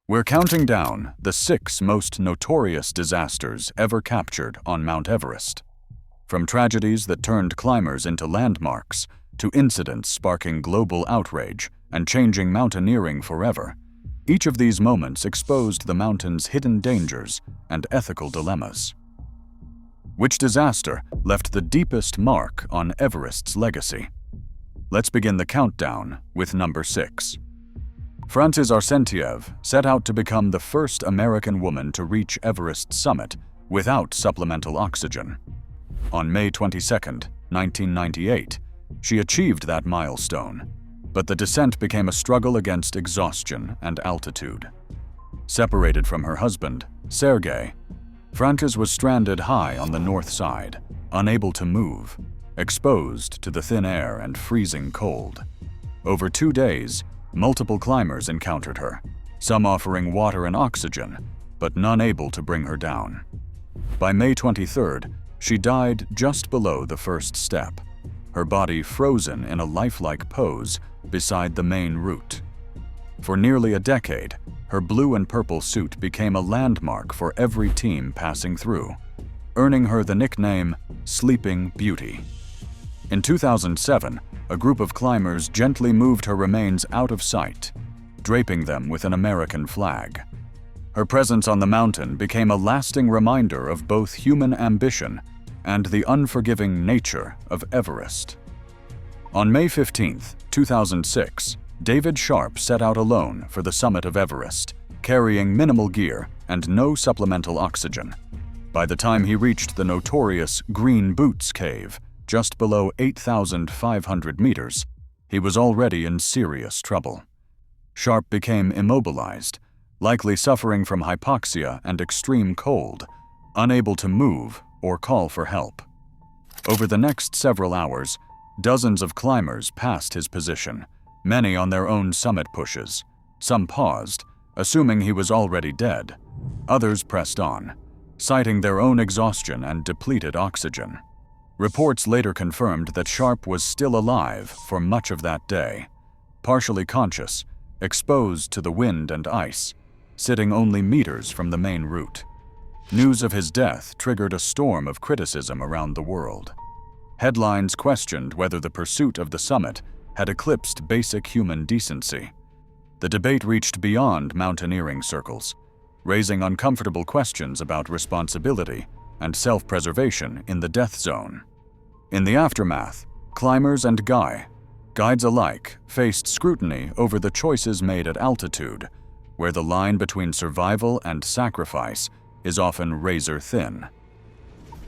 We're counting down the 6 most notorious disasters ever captured on Mount Everest. From tragedies that turned climbers into landmarks, to incidents sparking global outrage and changing mountaineering forever, each of these moments exposed the mountain's hidden dangers and ethical dilemmas. Which disaster left the deepest mark on Everest's legacy? Let's begin the countdown with number 6. Frances Arsentiev set out to become the first American woman to reach Everest's summit without supplemental oxygen. On May 22, 1998, she achieved that milestone, but the descent became a struggle against exhaustion and altitude. Separated from her husband, Sergei, Frances was stranded high on the north side, unable to move, exposed to the thin air and freezing cold. Over 2 days, multiple climbers encountered her, some offering water and oxygen, but none able to bring her down. By May 23rd, she died just below the first step, her body frozen in a lifelike pose beside the main route. For nearly a decade, her blue and purple suit became a landmark for every team passing through, earning her the nickname Sleeping Beauty. In 2007, a group of climbers gently moved her remains out of sight, draping them with an American flag. Her presence on the mountain became a lasting reminder of both human ambition and the unforgiving nature of Everest. On May 15, 2006, David Sharp set out alone for the summit of Everest, carrying minimal gear and no supplemental oxygen. By the time he reached the notorious Green Boots Cave, just below 8,500 meters, he was already in serious trouble. Sharp became immobilized, likely suffering from hypoxia and extreme cold, unable to move or call for help. Over the next several hours, dozens of climbers passed his position, many on their own summit pushes. Some paused, assuming he was already dead. Others pressed on, citing their own exhaustion and depleted oxygen. Reports later confirmed that Sharp was still alive for much of that day, partially conscious, exposed to the wind and ice, sitting only meters from the main route. News of his death triggered a storm of criticism around the world. Headlines questioned whether the pursuit of the summit had eclipsed basic human decency. The debate reached beyond mountaineering circles, raising uncomfortable questions about responsibility and self-preservation in the death zone. In the aftermath, climbers and guides alike faced scrutiny over the choices made at altitude, where the line between survival and sacrifice is often razor-thin.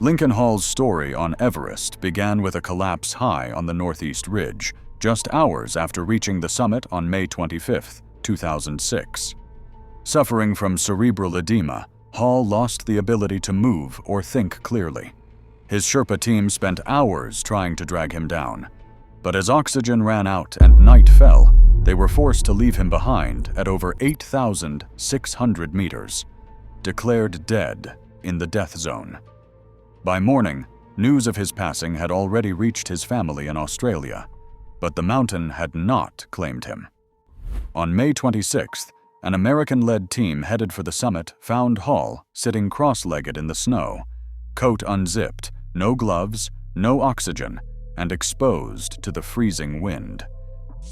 Lincoln Hall's story on Everest began with a collapse high on the northeast ridge, just hours after reaching the summit on May 25, 2006. Suffering from cerebral edema, Hall lost the ability to move or think clearly. His Sherpa team spent hours trying to drag him down, but as oxygen ran out and night fell, they were forced to leave him behind at over 8,600 meters, declared dead in the death zone. By morning, news of his passing had already reached his family in Australia, but the mountain had not claimed him. On May 26th, an American-led team headed for the summit found Hall sitting cross-legged in the snow, coat unzipped, no gloves, no oxygen, and exposed to the freezing wind.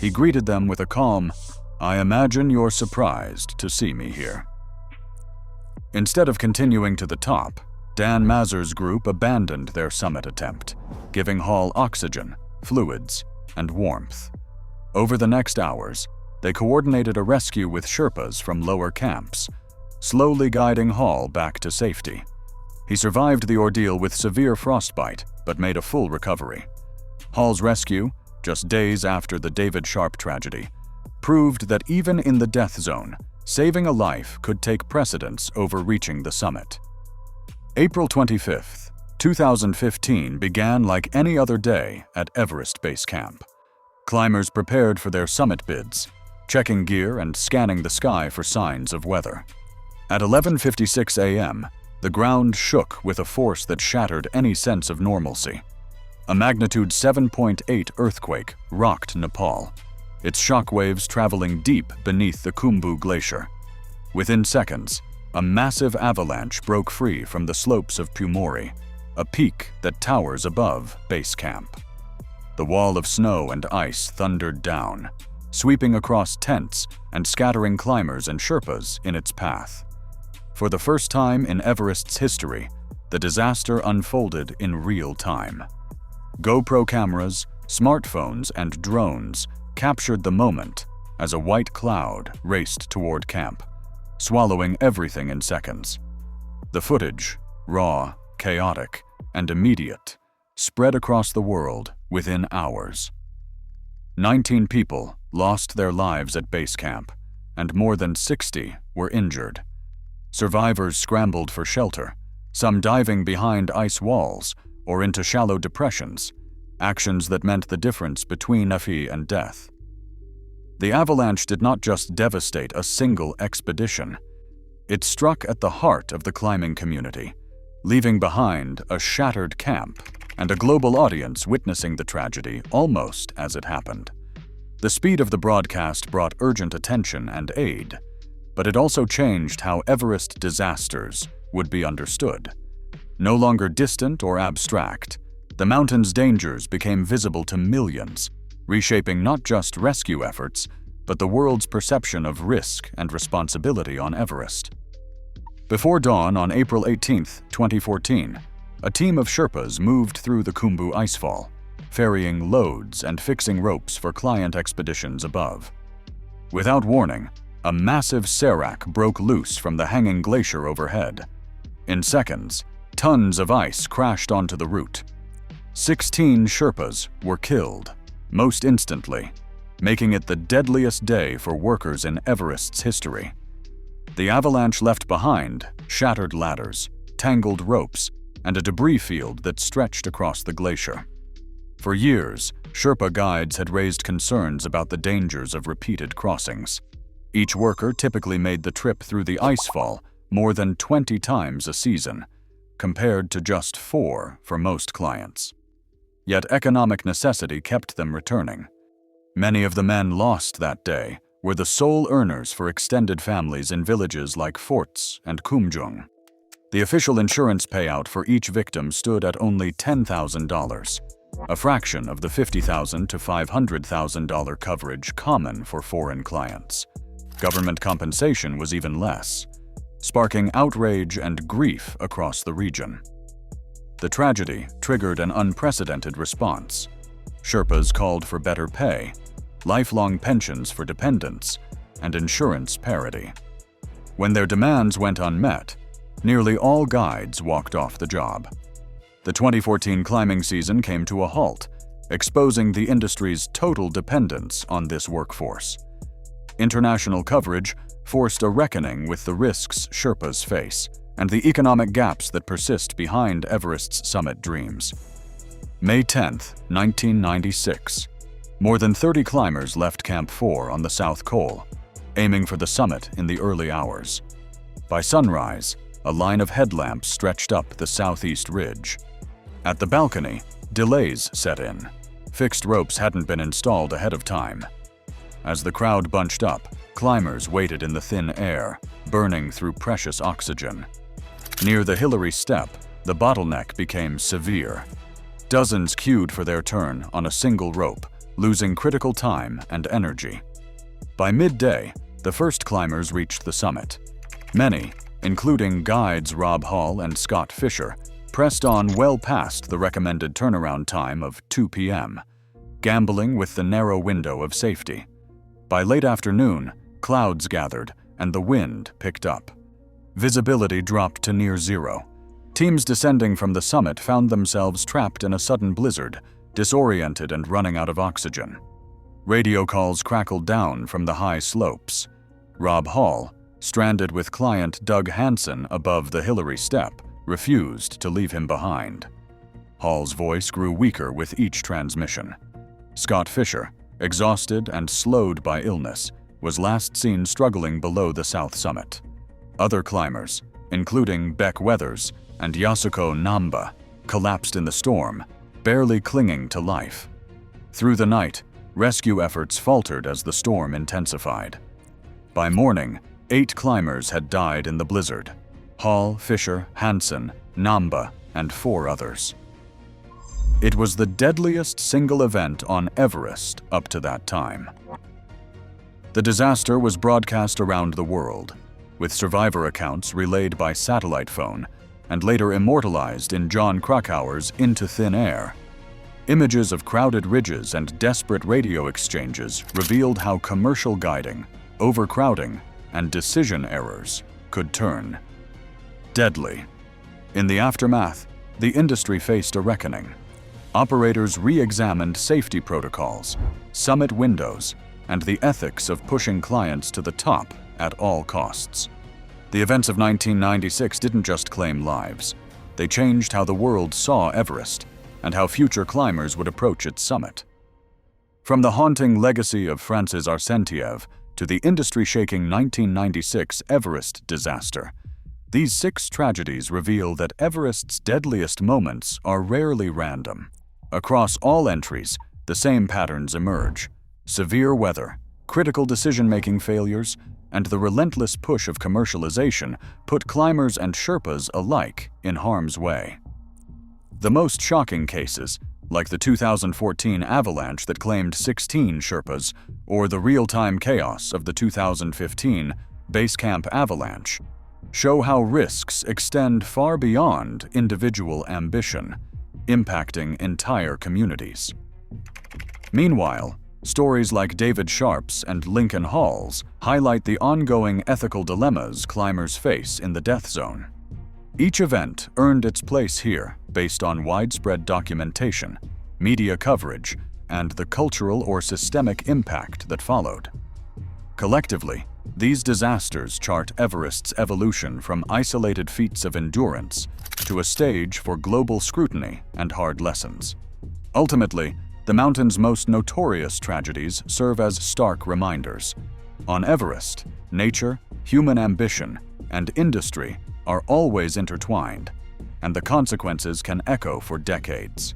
He greeted them with a calm, "I imagine you're surprised to see me here." Instead of continuing to the top, Dan Mazur's group abandoned their summit attempt, giving Hall oxygen, fluids, and warmth. Over the next hours, they coordinated a rescue with Sherpas from lower camps, slowly guiding Hall back to safety. He survived the ordeal with severe frostbite, but made a full recovery. Hall's rescue, just days after the David Sharp tragedy, proved that even in the death zone, saving a life could take precedence over reaching the summit. April 25, 2015 began like any other day at Everest Base Camp. Climbers prepared for their summit bids, checking gear and scanning the sky for signs of weather. At 11:56 a.m., the ground shook with a force that shattered any sense of normalcy. A magnitude 7.8 earthquake rocked Nepal, its shockwaves traveling deep beneath the Khumbu Glacier. Within seconds, a massive avalanche broke free from the slopes of Pumori, a peak that towers above base camp. The wall of snow and ice thundered down, sweeping across tents and scattering climbers and Sherpas in its path. For the first time in Everest's history, the disaster unfolded in real time. GoPro cameras, smartphones, and drones captured the moment as a white cloud raced toward camp, swallowing everything in seconds. The footage, raw, chaotic, and immediate, spread across the world within hours. 19 people lost their lives at base camp, and more than 60 were injured. Survivors scrambled for shelter, some diving behind ice walls or into shallow depressions, actions that meant the difference between life and death. The avalanche did not just devastate a single expedition. It struck at the heart of the climbing community, leaving behind a shattered camp and a global audience witnessing the tragedy almost as it happened. The speed of the broadcast brought urgent attention and aid, but it also changed how Everest disasters would be understood. No longer distant or abstract, the mountain's dangers became visible to millions, reshaping not just rescue efforts, but the world's perception of risk and responsibility on Everest. Before dawn on April 18, 2014, a team of Sherpas moved through the Khumbu icefall, ferrying loads and fixing ropes for client expeditions above. Without warning, a massive serac broke loose from the hanging glacier overhead. In seconds, tons of ice crashed onto the route. 16 Sherpas were killed, most instantly, making it the deadliest day for workers in Everest's history. The avalanche left behind shattered ladders, tangled ropes, and a debris field that stretched across the glacier. For years, Sherpa guides had raised concerns about the dangers of repeated crossings. Each worker typically made the trip through the icefall more than 20 times a season, compared to just 4 for most clients. Yet economic necessity kept them returning. Many of the men lost that day were the sole earners for extended families in villages like Forts and Kumjung. The official insurance payout for each victim stood at only $10,000, a fraction of the $50,000 to $500,000 coverage common for foreign clients. Government compensation was even less, sparking outrage and grief across the region. The tragedy triggered an unprecedented response. Sherpas called for better pay, lifelong pensions for dependents, and insurance parity. When their demands went unmet, nearly all guides walked off the job. The 2014 climbing season came to a halt, exposing the industry's total dependence on this workforce. International coverage forced a reckoning with the risks Sherpas face and the economic gaps that persist behind Everest's summit dreams. May 10, 1996. More than 30 climbers left Camp 4 on the South Col, aiming for the summit in the early hours. By sunrise, a line of headlamps stretched up the southeast ridge. At the balcony, delays set in. Fixed ropes hadn't been installed ahead of time. As the crowd bunched up, climbers waited in the thin air, burning through precious oxygen. Near the Hillary Step, the bottleneck became severe. Dozens queued for their turn on a single rope, losing critical time and energy. By midday, the first climbers reached the summit. Many, including guides Rob Hall and Scott Fisher, pressed on well past the recommended turnaround time of 2 p.m., gambling with the narrow window of safety. By late afternoon, clouds gathered and the wind picked up. Visibility dropped to near zero. Teams descending from the summit found themselves trapped in a sudden blizzard, disoriented and running out of oxygen. Radio calls crackled down from the high slopes. Rob Hall, stranded with client Doug Hansen above the Hillary Step, refused to leave him behind. Hall's voice grew weaker with each transmission. Scott Fisher, exhausted and slowed by illness, was last seen struggling below the south summit. Other climbers, including Beck Weathers and Yasuko Namba, collapsed in the storm, barely clinging to life. Through the night, rescue efforts faltered as the storm intensified. By morning, 8 climbers had died in the blizzard: Hall, Fisher, Hansen, Namba, and 4 others. It was the deadliest single event on Everest up to that time. The disaster was broadcast around the world, with survivor accounts relayed by satellite phone and later immortalized in John Krakauer's Into Thin Air. Images of crowded ridges and desperate radio exchanges revealed how commercial guiding, overcrowding, and decision errors could turn deadly. In the aftermath, the industry faced a reckoning. Operators re-examined safety protocols, summit windows, and the ethics of pushing clients to the top at all costs. The events of 1996 didn't just claim lives. They changed how the world saw Everest and how future climbers would approach its summit. From the haunting legacy of Francis Arsentiev to the industry-shaking 1996 Everest disaster, these 6 tragedies reveal that Everest's deadliest moments are rarely random. Across all entries, the same patterns emerge: severe weather, critical decision-making failures, and the relentless push of commercialization put climbers and Sherpas alike in harm's way. The most shocking cases, like the 2014 avalanche that claimed 16 Sherpas, or the real-time chaos of the 2015 base camp avalanche, show how risks extend far beyond individual ambition, impacting entire communities. Meanwhile, stories like David Sharp's and Lincoln Hall's highlight the ongoing ethical dilemmas climbers face in the death zone. Each event earned its place here based on widespread documentation, media coverage, and the cultural or systemic impact that followed. Collectively, these disasters chart Everest's evolution from isolated feats of endurance to a stage for global scrutiny and hard lessons. Ultimately, the mountain's most notorious tragedies serve as stark reminders. On Everest, nature, human ambition, and industry are always intertwined, and the consequences can echo for decades.